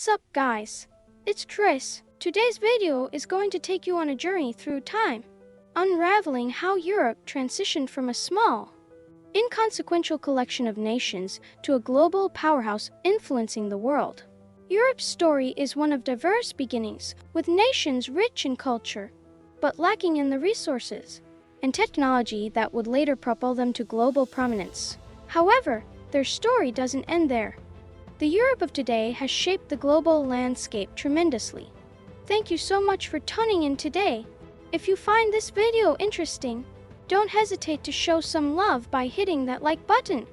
What's up, guys? It's Chris. Today's video is going to take you on a journey through time, unraveling how Europe transitioned from a small, inconsequential collection of nations to a global powerhouse influencing the world. Europe's story is one of diverse beginnings, with nations rich in culture, but lacking in the resources and technology that would later propel them to global prominence. However, their story doesn't end there. The Europe of today has shaped the global landscape tremendously. Thank you so much for tuning in today. If you find this video interesting, don't hesitate to show some love by hitting that like button.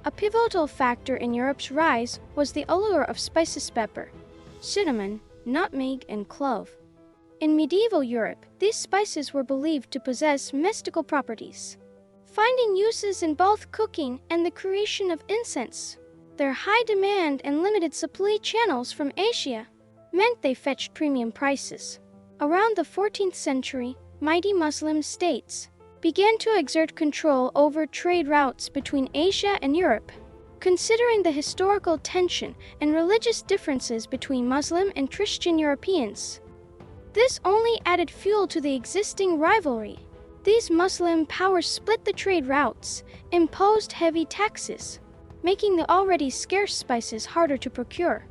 A pivotal factor in Europe's rise was the allure of spices: pepper, cinnamon, nutmeg, and clove. In medieval Europe, these spices were believed to possess mystical properties, finding uses in both cooking and the creation of incense. Their high demand and limited supply channels from Asia meant they fetched premium prices. Around the 14th century, mighty Muslim states began to exert control over trade routes between Asia and Europe. Considering the historical tension and religious differences between Muslim and Christian Europeans, this only added fuel to the existing rivalry. These Muslim powers split the trade routes, imposed heavy taxes, making the already scarce spices harder to procure.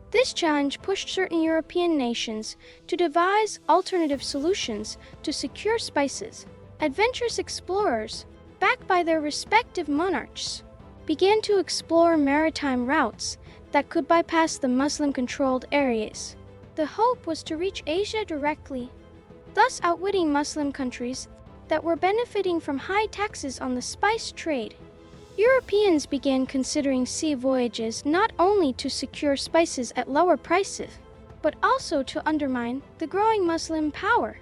This challenge pushed certain European nations to devise alternative solutions to secure spices. Adventurous explorers, backed by their respective monarchs, began to explore maritime routes that could bypass the Muslim-controlled areas. The hope was to reach Asia directly, thus outwitting Muslim countries that were benefiting from high taxes on the spice trade. Europeans began considering sea voyages not only to secure spices at lower prices, but also to undermine the growing Muslim power.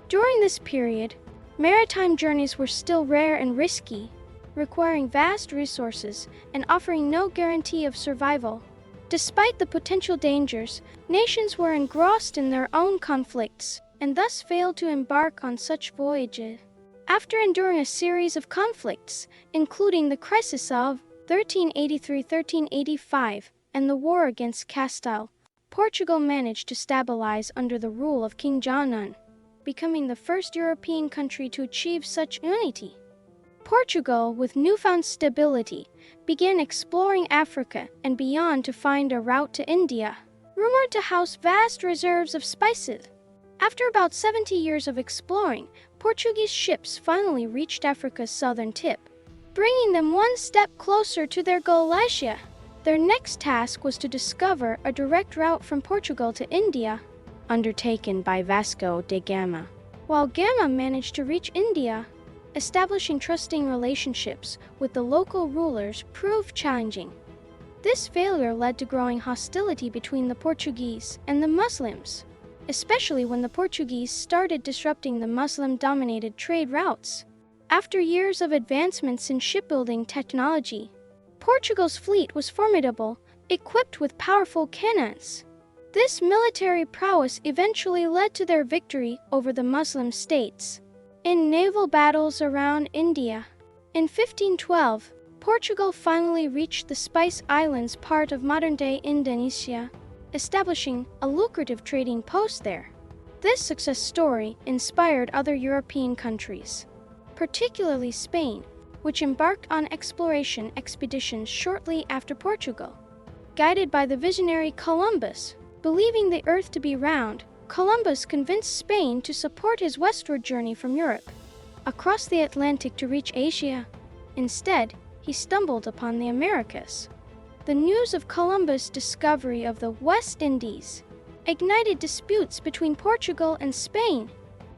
During this period, maritime journeys were still rare and risky, requiring vast resources and offering no guarantee of survival. Despite the potential dangers, nations were engrossed in their own conflicts and thus failed to embark on such voyages. After enduring a series of conflicts, including the crisis of 1383-1385 and the war against Castile, Portugal managed to stabilize under the rule of King John, becoming the first European country to achieve such unity. Portugal, with newfound stability, began exploring Africa and beyond to find a route to India, rumored to house vast reserves of spices. After about 70 years of exploring, Portuguese ships finally reached Africa's southern tip, bringing them one step closer to their goal, Asia. Their next task was to discover a direct route from Portugal to India, undertaken by Vasco da Gama. While Gama managed to reach India, establishing trusting relationships with the local rulers proved challenging. This failure led to growing hostility between the Portuguese and the Muslims, especially when the Portuguese started disrupting the Muslim-dominated trade routes. After years of advancements in shipbuilding technology, Portugal's fleet was formidable, equipped with powerful cannons. This military prowess eventually led to their victory over the Muslim states in naval battles around India. In 1512, Portugal finally reached the Spice Islands, part of modern-day Indonesia, establishing a lucrative trading post there. This success story inspired other European countries, particularly Spain, which embarked on exploration expeditions shortly after Portugal. Guided by the visionary Columbus, believing the Earth to be round, Columbus convinced Spain to support his westward journey from Europe across the Atlantic to reach Asia. Instead, he stumbled upon the Americas. The news of Columbus' discovery of the West Indies ignited disputes between Portugal and Spain,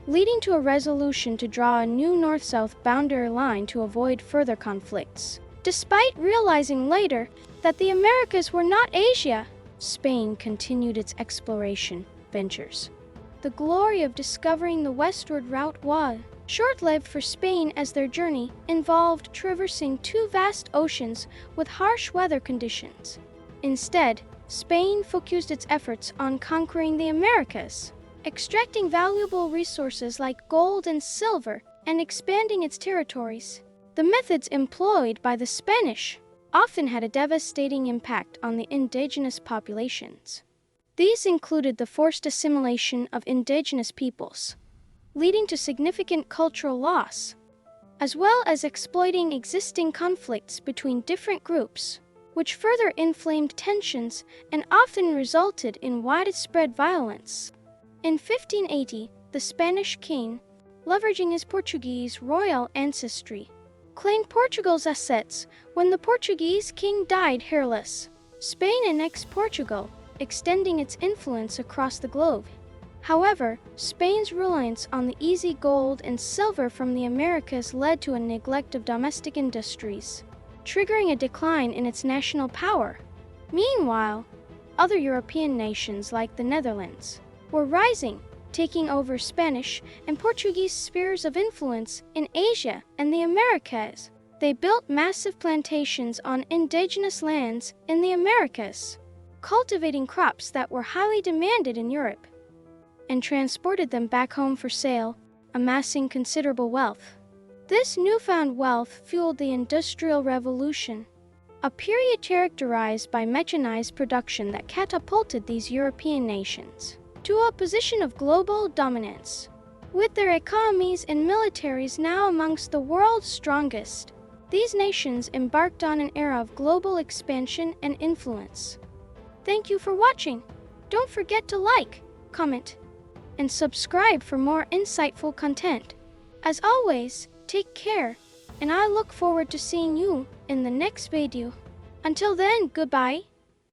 leading to a resolution to draw a new north-south boundary line to avoid further conflicts. Despite realizing later that the Americas were not Asia, Spain continued its exploration ventures. The glory of discovering the westward route was short-lived for Spain, as their journey involved traversing two vast oceans with harsh weather conditions. Instead, Spain focused its efforts on conquering the Americas, extracting valuable resources like gold and silver, and expanding its territories. The methods employed by the Spanish often had a devastating impact on the indigenous populations. These included the forced assimilation of indigenous peoples, leading to significant cultural loss, as well as exploiting existing conflicts between different groups, which further inflamed tensions and often resulted in widespread violence. In 1580, the Spanish king, leveraging his Portuguese royal ancestry, claimed Portugal's assets when the Portuguese king died hairless. Spain annexed Portugal, extending its influence across the globe. However, Spain's reliance on the easy gold and silver from the Americas led to a neglect of domestic industries, triggering a decline in its national power. Meanwhile, other European nations like the Netherlands were rising, taking over Spanish and Portuguese spheres of influence in Asia and the Americas. They built massive plantations on indigenous lands in the Americas, cultivating crops that were highly demanded in Europe, and transported them back home for sale, amassing considerable wealth. This newfound wealth fueled the Industrial Revolution, a period characterized by mechanized production that catapulted these European nations to a position of global dominance. With their economies and militaries now amongst the world's strongest, these nations embarked on an era of global expansion and influence. Thank you for watching. Don't forget to like, comment, and subscribe for more insightful content. As always, take care, and I look forward to seeing you in the next video. Until then, goodbye.